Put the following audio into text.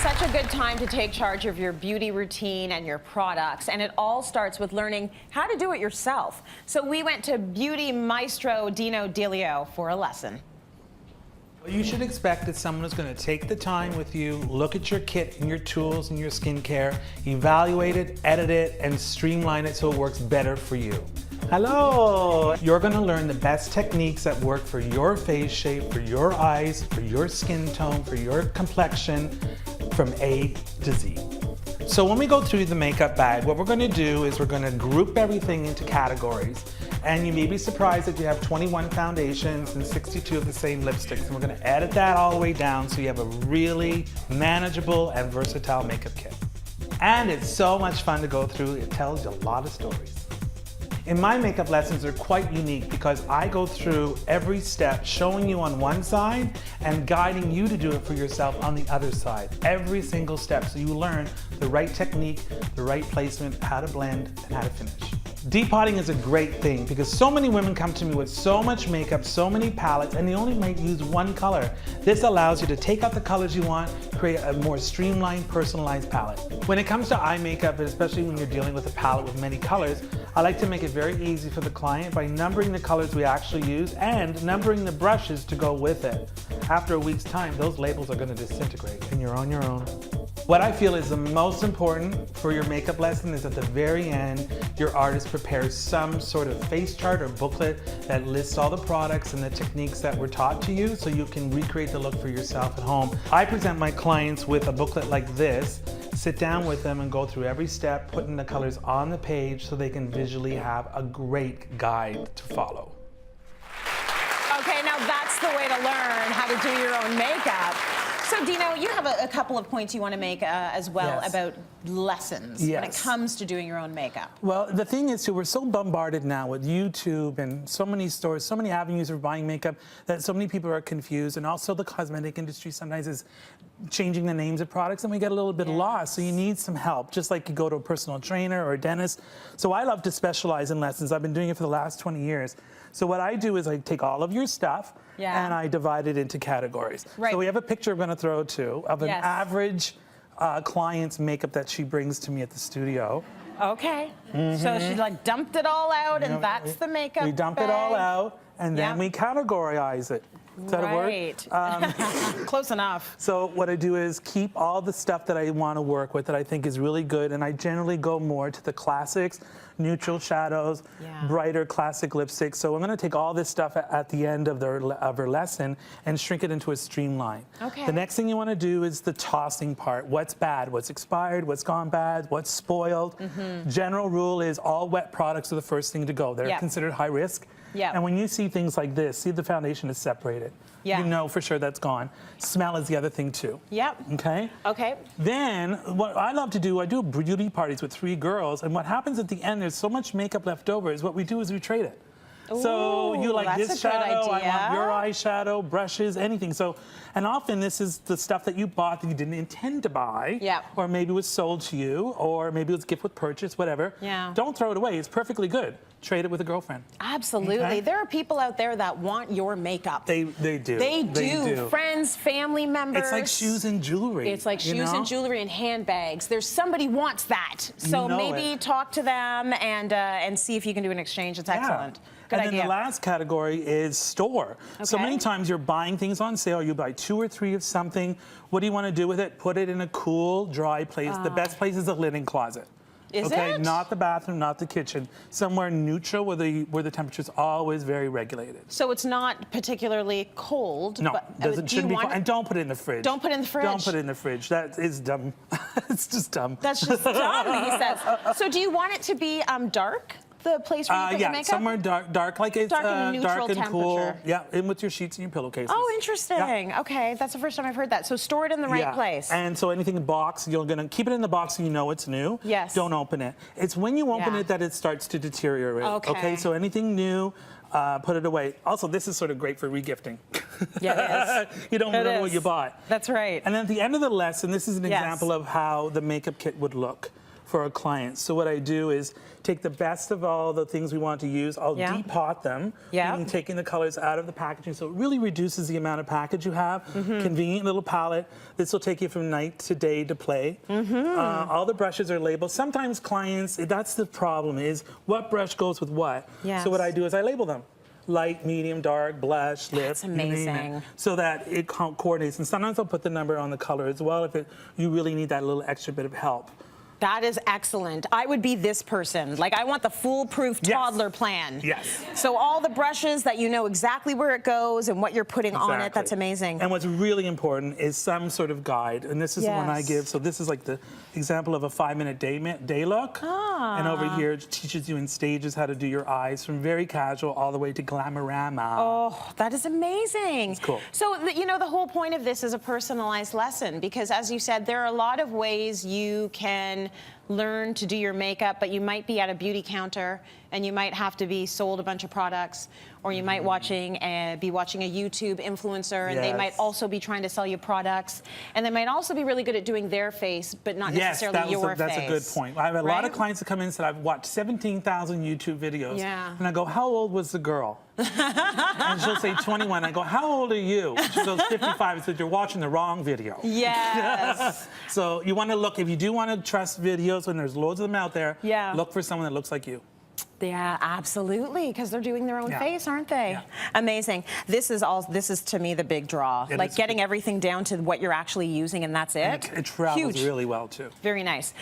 such a good time to take charge of your beauty routine and your products, and it all starts with learning how to do it yourself. So we went to beauty maestro Dino Dilio for a lesson. What you should expect is someone who's going to take the time with you, look at your kit and your tools and your skincare, evaluate it, edit it, and streamline it so it works better for you. Hello! You're going to learn the best techniques that work for your face shape, for your eyes, for your skin tone, for your complexion, from A to Z. So when we go through the makeup bag, what we're going to do is we're going to group everything into categories. And you may be surprised that you have 21 foundations and 62 of the same lipsticks. And we're going to edit that all the way down so you have a really manageable and versatile makeup kit. And it's so much fun to go through. It tells you a lot of stories. In my makeup lessons, they're quite unique because I go through every step, showing you on one side and guiding you to do it for yourself on the other side. Every single step, so you learn the right technique, the right placement, how to blend, and how to finish. Depotting is a great thing because so many women come to me with so much makeup, so many palettes, and they only might use one color. This allows you to take out the colors you want, create a more streamlined, personalized palette. When it comes to eye makeup, and especially when you're dealing with a palette with many colors, I like to make it very easy for the client by numbering the colors we actually use and numbering the brushes to go with it. After a week's time, those labels are going to disintegrate and you're on your own. What I feel is the most important for your makeup lesson is at the very end, your artist prepares some sort of face chart or booklet that lists all the products and the techniques that were taught to you so you can recreate the look for yourself at home. I present my clients with a booklet like this, sit down with them and go through every step, putting the colors on the page so they can visually have a great guide to follow. Okay, now that's the way to learn how to do your own makeup. So Dino, you have a couple of points you want to make as well about lessons when it comes to doing your own makeup. Well, the thing is too, we're so bombarded now with YouTube and so many stores, so many avenues for buying makeup that so many people are confused, and also the cosmetic industry sometimes is changing the names of products and we get a little bit lost, so you need some help, just like you go to a personal trainer or a dentist. So I love to specialize in lessons. I've been doing it for the last 20 years. So what I do is I take all of your stuff and I divide it into categories. So we have a picture I'm going to throw too of an average client's makeup that she brings to me at the studio. Okay. So she like dumped it all out and that's the makeup We dump it all out and then we categorize it. Does that work? Close enough. So what I do is keep all the stuff that I want to work with that I think is really good, and I generally go more to the classics, neutral shadows, brighter classic lipsticks. So I'm going to take all this stuff at the end of her lesson and shrink it into a streamline. The next thing you want to do is the tossing part. What's bad? What's expired? What's gone bad? What's spoiled? General rule is all wet products are the first thing to go. They're considered high risk. And when you see things like this, see the foundation is separated. You know for sure that's gone. Smell is the other thing too. Okay? Then, what I love to do, I do beauty parties with 3 girls, and what happens at the end, there's so much makeup left over, is what we do is we trade it. So you like this shadow, I want your eyeshadow, brushes, anything. So, and often this is the stuff that you bought that you didn't intend to buy, or maybe was sold to you, or maybe it was gift with purchase, whatever. Don't throw it away, it's perfectly good. Trade it with a girlfriend. Absolutely. There are people out there that want your makeup. They do. They do. Friends, family members. It's like shoes and jewelry. It's like shoes and jewelry and handbags. There's somebody wants that. So maybe talk to them and see if you can do an exchange. It's excellent. Good idea. And then the last category is store. So many times you're buying things on sale. You buy 2 or 3 of something. What do you want to do with it? Put it in a cool, dry place. The best place is a linen closet. Is it? Not the bathroom, not the kitchen. Somewhere neutral where the temperature's always very regulated. So it's not particularly cold. No, shouldn't be cold. And don't put it in the fridge. Don't put it in the fridge. Don't put it in the fridge. That is dumb. It's just dumb. That's just dumb, he says. So do you want it to be dark? The place where you put your makeup? Somewhere dark, like it's dark and neutral dark and cool. temperature. In with your sheets and your pillowcases. Oh, interesting. Okay, that's the first time I've heard that. So store it in the right place. And so anything in box, you're gonna keep it in the box so you know it's new. Don't open it. It's when you open it that it starts to deteriorate. Okay, so anything new, put it away. Also, this is sort of great for regifting. Yeah, it is. You don't remember what you bought. That's right. And then at the end of the lesson, this is an example of how the makeup kit would look. for our clients. So what I do is take the best of all the things we want to use. I'll depot them, meaning taking the colors out of the packaging. So it really reduces the amount of package you have. Convenient little palette. This will take you from night to day to play. All the brushes are labeled. Sometimes clients, that's the problem, is what brush goes with what. So what I do is I label them. Light, medium, dark, blush, lip. That's amazing. So that it coordinates. And sometimes I'll put the number on the color as well if you really need that little extra bit of help. That is excellent. I would be this person. Like, I want the foolproof toddler plan. Yes. So all the brushes that you know exactly where it goes and what you're putting on it, that's amazing. And what's really important is some sort of guide. And this is the one I give. So this is like the example of a 5-minute day look. And over here, it teaches you in stages how to do your eyes from very casual all the way to glamorama. Oh, that is amazing. It's cool. So, you know, the whole point of this is a personalized lesson because, as you said, there are a lot of ways you can learn to do your makeup, but you might be at a beauty counter and you might have to be sold a bunch of products, or you might be watching a YouTube influencer and they might also be trying to sell you products, and they might also be really good at doing their face, but not necessarily your face. That's a good point. I have a lot of clients that come in and said, I've watched 17,000 YouTube videos. And I go, how old was the girl? And she'll say 21. I go, how old are you? She goes, 55. I said, you're watching the wrong video. Yes. So you want to look, if you do want to trust videos, when there's loads of them out there, look for someone that looks like you. Yeah, absolutely, because they're doing their own face, aren't they? Amazing. This is to me the big draw. Like getting everything down to what you're actually using, and that's it. And it travels really well too. Very nice.